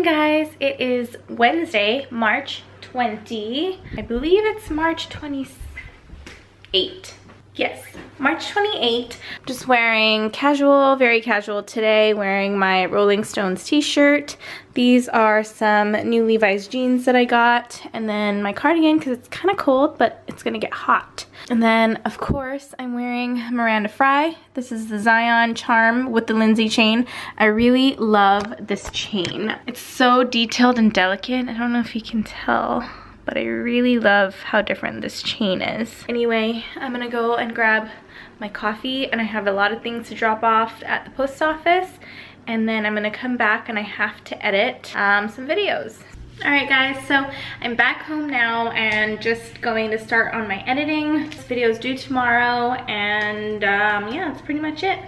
morning, guys. It is Wednesday, March 20. I believe it's March 28. Yes, March 28. Just wearing casual, very casual today, wearing my Rolling Stones t-shirt. These are some new Levi's jeans that I got, and then my cardigan because it's kind of cold, but it's gonna get hot. And then, of course, I'm wearing Miranda Frye. This is the Zion charm with the Lindsay chain. I really love this chain. It's so detailed and delicate. I don't know if you can tell, but I really love how different this chain is. Anyway, I'm gonna go and grab my coffee, and I have a lot of things to drop off at the post office, and then I'm gonna come back and I have to edit some videos. All right, guys, so I'm back home now and just going to start on my editing. This video is due tomorrow, and yeah, that's pretty much it.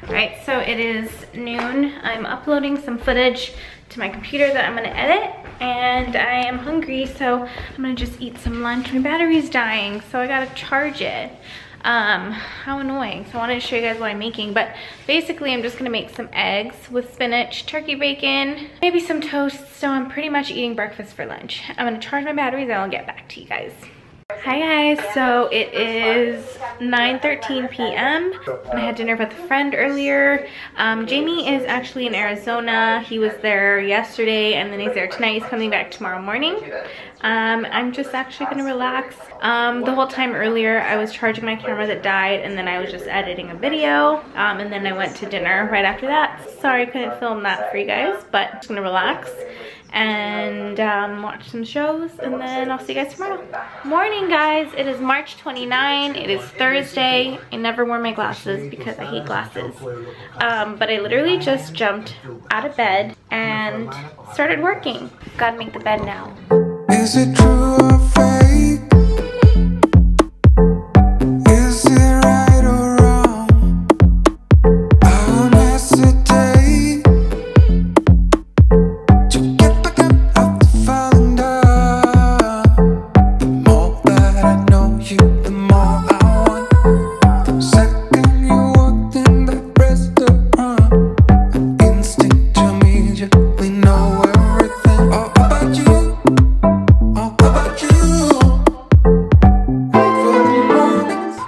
Alright, so it is noon. I'm uploading some footage to my computer that I'm gonna edit, and I am hungry, so I'm gonna just eat some lunch. My battery's dying, so I gotta charge it. How annoying. So I wanted to show you guys what I'm making, but basically I'm just gonna make some eggs with spinach, turkey bacon, maybe some toast, so I'm pretty much eating breakfast for lunch. I'm gonna charge my batteries and I'll get back to you guys. Hi guys, so it is 9:13 p.m. I had dinner with a friend earlier. Jamie is actually in Arizona. He was there yesterday and then he's there tonight. He's coming back tomorrow morning. I'm just actually gonna relax. The whole time earlier I was charging my camera that died, and then I was just editing a video, and then I went to dinner right after that. Sorry I couldn't film that for you guys, but I'm just gonna relax and watch some shows, and then I'll see you guys tomorrow. Morning, guys. It is March 29. It is Thursday. I never wear my glasses because I hate glasses, but I literally just jumped out of bed and started working. Gotta make the bed now. Is it true or fake? Is it right or wrong? I won't hesitate to get back up after falling down. The more that I know you, the more I want. The second you walked in that restaurant, my instinct immediately know everything all about you.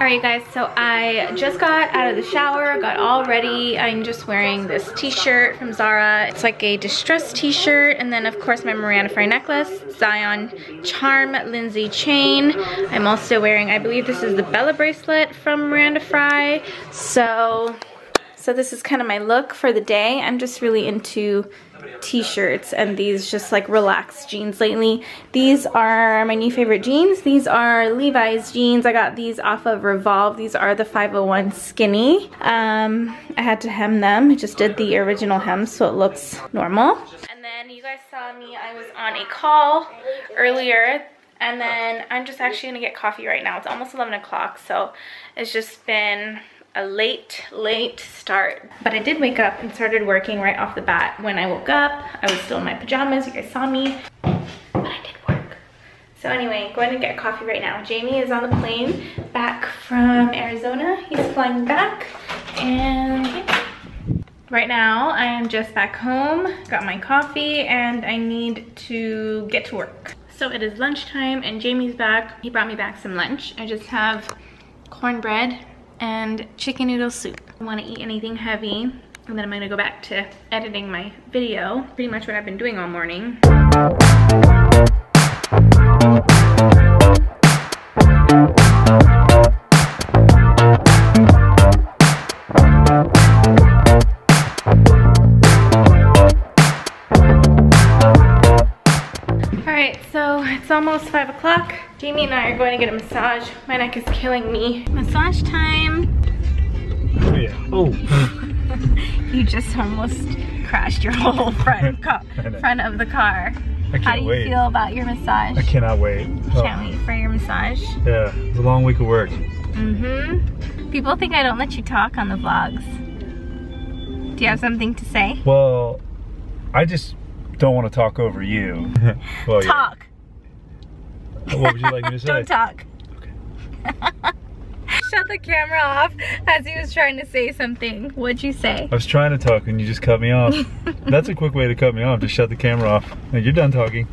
Alright guys, so I just got out of the shower, got all ready. I'm just wearing this t-shirt from Zara. It's like a distressed t-shirt, and then of course my Miranda Frye necklace, Zion charm, Lindsay chain. I'm also wearing, I believe this is the Bella bracelet from Miranda Frye. So this is kind of my look for the day. I'm just really into t-shirts and these just like relaxed jeans lately. These are my new favorite jeans. These are Levi's jeans. I got these off of Revolve. These are the 501 skinny. I had to hem them. I just did the original hem so it looks normal. And then you guys saw me, I was on a call earlier, and then I'm just actually gonna get coffee right now. It's almost 11 o'clock, so it's just been a late start. But I did wake up and started working right off the bat. When I woke up, I was still in my pajamas. You guys saw me, but I did work. So anyway, going to get coffee right now. Jamie is on the plane back from Arizona. He's flying back, and yeah. Right now I am just back home, got my coffee, and I need to get to work. So it is lunchtime and Jamie's back. He brought me back some lunch. I just have cornbread and chicken noodle soup. I want to eat anything heavy, and then I'm gonna go back to editing my video. Pretty much what I've been doing all morning. Alright, so it's almost 5 o'clock. Jamie and I are going to get a massage. My neck is killing me. Massage time. Oh yeah. Oh. You just almost crashed your whole front of the car. How do you feel about your massage? I cannot wait. Can't wait for your massage. Yeah, it's a long week of work. People think I don't let you talk on the vlogs. Do you have something to say? Well, I just don't want to talk over you. Well, Talk. Yeah. What would you like me to say? Don't talk. Okay. Shut the camera off as he was trying to say something. What'd you say? I was trying to talk and you just cut me off. That's a quick way to cut me off, just shut the camera off. And you're done talking.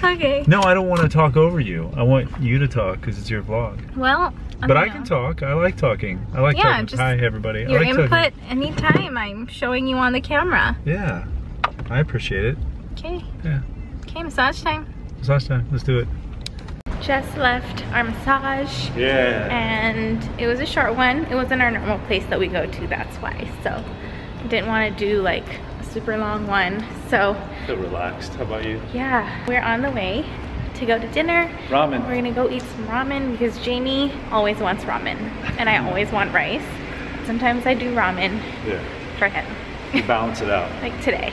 Okay. No, I don't want to talk over you. I want you to talk because it's your vlog. Well, But I can talk. I like talking. I like talking. Just hi, everybody. Your I like input talking. anytime I'm showing you on the camera. Yeah, I appreciate it. Okay. Yeah. Okay, massage time. Massage time. Let's do it. Just left our massage. Yeah. And it was a short one. It wasn't our normal place that we go to, that's why. So didn't want to do like a super long one. So Feel relaxed. How about you? yeah, we're on the way to go to dinner. Ramen. We're gonna go eat some ramen because Jamie always wants ramen and I always want rice. Sometimes I do ramen Yeah. for him. You balance it out. Like today.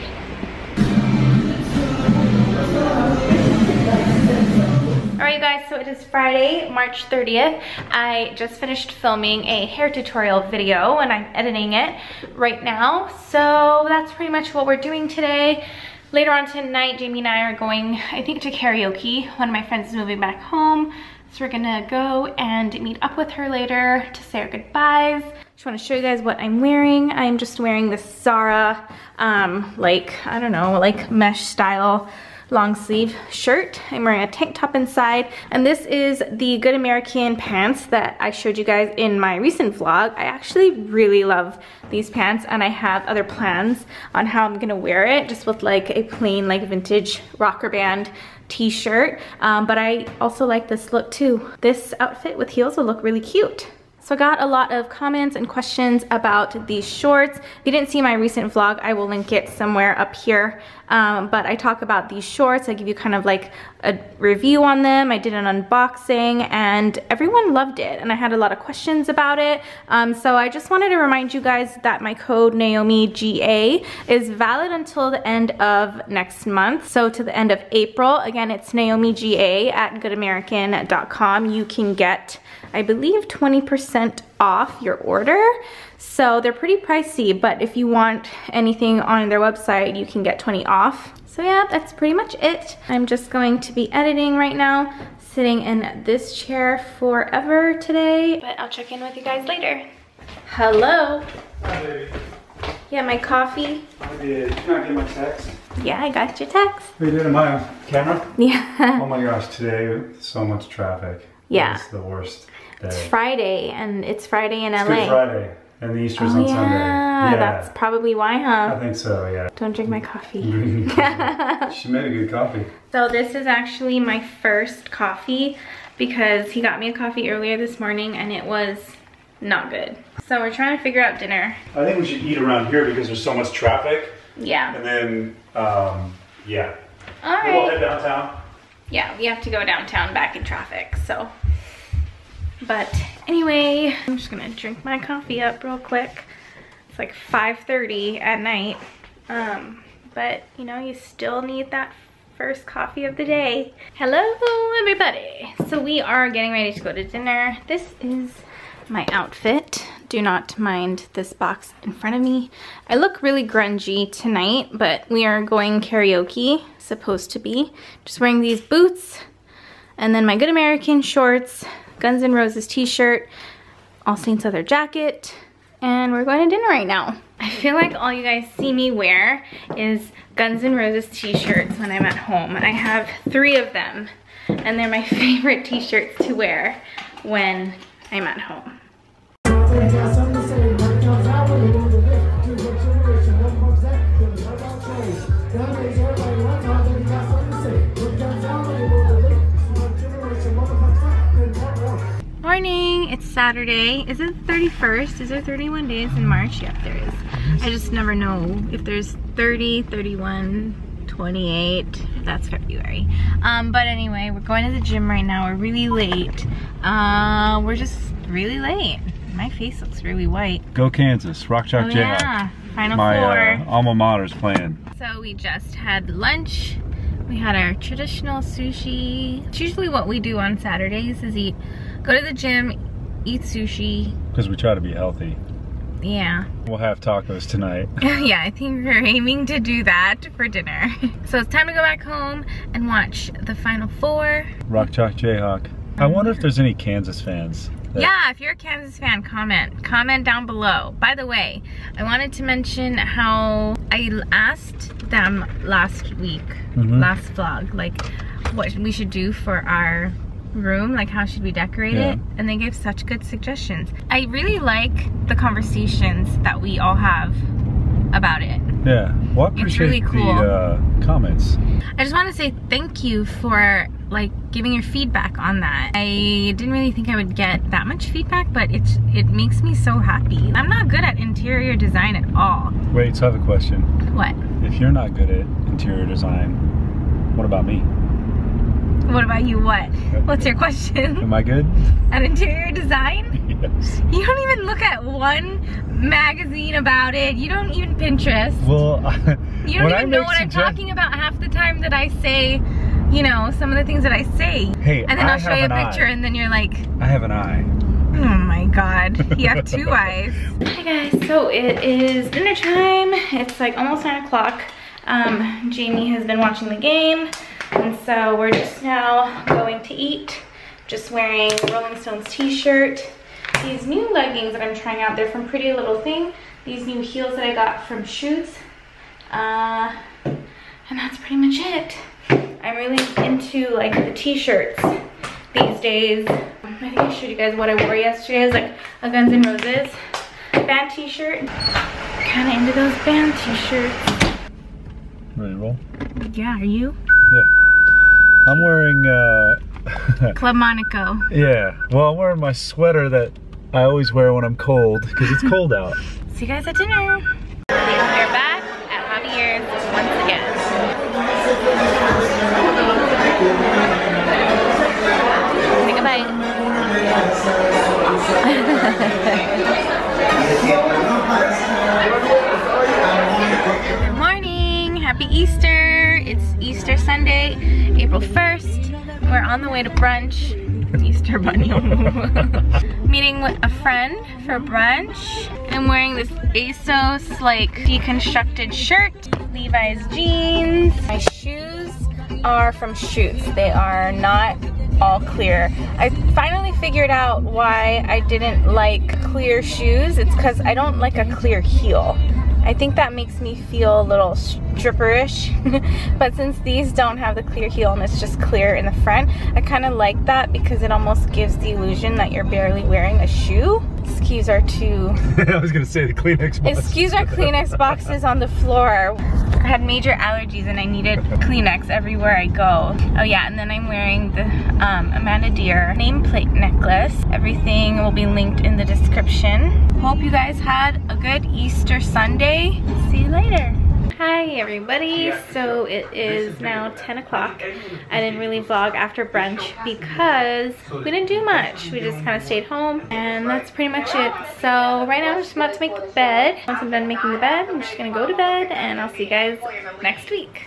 Alright you guys, so it is Friday, March 30th. I just finished filming a hair tutorial video and I'm editing it right now. So that's pretty much what we're doing today. Later on tonight, Jamie and I are going, I think, to karaoke. One of my friends is moving back home. So we're gonna go and meet up with her later to say our goodbyes. Just wanna show you guys what I'm wearing. I'm just wearing this Zara, like, I don't know, like mesh style long sleeve shirt. I'm wearing a tank top inside, and this is the Good American pants that I showed you guys in my recent vlog. I actually really love these pants, and I have other plans on how I'm gonna wear it, just with like a plain like vintage rocker band t-shirt, but I also like this look too. This outfit with heels will look really cute. So I got a lot of comments and questions about these shorts. If you didn't see my recent vlog, I will link it somewhere up here. But I talk about these shorts. I give you kind of like a review on them. I did an unboxing and everyone loved it. And I had a lot of questions about it. So I just wanted to remind you guys that my code NaomiGA is valid until the end of next month. So to the end of April. Again, it's NaomiGA at goodamerican.com. You can get, I believe, 20% off your order. So they're pretty pricey, but if you want anything on their website, you can get 20 off. So yeah, that's pretty much it. I'm just going to be editing right now, sitting in this chair forever today, but I'll check in with you guys later. Hello. Hi, baby. Yeah, my coffee. I did. Did you not get my text? Yeah, I got your text. Are you doing my camera? Yeah. Oh my gosh, today, so much traffic. Yeah. It's the worst day. It's Friday, and it's Friday in LA. It's Good Friday, and the Easter's on Sunday. Yeah, that's probably why, huh? I think so, yeah. Don't drink my coffee. She made a good coffee. So this is actually my first coffee because he got me a coffee earlier this morning and it was not good. So we're trying to figure out dinner. I think we should eat around here because there's so much traffic. Yeah. And then, yeah. All right. We'll head downtown. Yeah, we have to go downtown back in traffic, so. But anyway, I'm just gonna drink my coffee up real quick. It's like 5:30 at night. But you know, you still need that first coffee of the day. Hello, everybody. So we are getting ready to go to dinner. This is my outfit. Do not mind this box in front of me. I look really grungy tonight, but we are going karaoke, supposed to be. Just wearing these boots and then my Good American shorts, Guns N' Roses t-shirt, All Saints leather jacket, and we're going to dinner right now. I feel like all you guys see me wear is Guns N' Roses t-shirts when I'm at home. I have 3 of them, and they're my favorite t-shirts to wear when I'm at home. Morning, it's Saturday. Is it the 31st? Is there 31 days in March? Yep, there is. I just never know if there's 30, 31, 28, if that's February. But anyway, we're going to the gym right now. We're really late. We're just really late. My face looks really white. Go Kansas, Rock Chalk Jayhawk. Yeah, Final My Four. alma mater's playing. So we just had lunch. We had our traditional sushi. It's usually what we do on Saturdays is go to the gym, eat sushi. Because we try to be healthy. Yeah. We'll have tacos tonight. Yeah, I think we're aiming to do that for dinner. So it's time to go back home and watch the Final Four. Rock Chalk Jayhawk. I wonder if there's any Kansas fans. Yeah, if you're a Kansas fan, comment down below. By the way, I wanted to mention how I asked them last week, last vlog, like what we should do for our room, like how should we decorate it, and they gave such good suggestions. I really like the conversations that we all have about it. Yeah, well, I appreciate it's really cool. The comments. I just want to say thank you for like giving your feedback on that. I didn't really think I would get that much feedback, but it makes me so happy. I'm not good at interior design at all. Wait, so I have a question. What? If you're not good at interior design, what about me? What about you? What? What's your question? Am I good at interior design? Yes. You don't even look at one magazine about it. You don't even Pinterest. Well, you don't even know what I'm talking about half the time that I say, you know, some of the things that I say. Hey, and then I'll show you a picture and then you're like, I have an eye. Oh my god, you have 2 eyes. Hi guys, so it is dinner time. It's like almost 9 o'clock. Jamie has been watching the game, and so we're just now going to eat. Just wearing a Rolling Stones t-shirt. These new leggings that I'm trying out, they're from Pretty Little Thing. These new heels that I got from Shoots. And that's pretty much it. I'm really into like the t-shirts these days. I think I showed you guys what I wore yesterday. It was like a Guns N' Roses band t-shirt. Kind of into those band t-shirts. Ready to roll? Yeah, are you? Yeah. I'm wearing Club Monaco. Yeah, well, I'm wearing my sweater that I always wear when I'm cold because it's cold out. See you guys at dinner. We're back at Javier's once again. Take a bite. Good morning, happy Easter. It's Easter Sunday, April 1st. We're on the way to brunch. Easter bunny. Meeting with a friend for brunch. I'm wearing this ASOS like deconstructed shirt, Levi's jeans. My shoes are from Shoots. They are not all clear. I finally figured out why I didn't like clear shoes. It's because I don't like a clear heel. I think that makes me feel a little stripperish. But since these don't have the clear heel and it's just clear in the front, I kind of like that because it almost gives the illusion that you're barely wearing a shoe. Excuse our two... I was gonna say the Kleenex boxes. Excuse our Kleenex boxes on the floor. I had major allergies and I needed Kleenex everywhere I go. Oh yeah, and then I'm wearing the Amanda Deer nameplate necklace. Everything will be linked in the description. Hope you guys had a good Easter Sunday. See you later. Hi everybody, so it is now 10 o'clock. I didn't really vlog after brunch because we didn't do much. We just kind of stayed home and that's pretty much it. So right now I'm just about to make the bed. Once I'm done making the bed, I'm just gonna go to bed and I'll see you guys next week.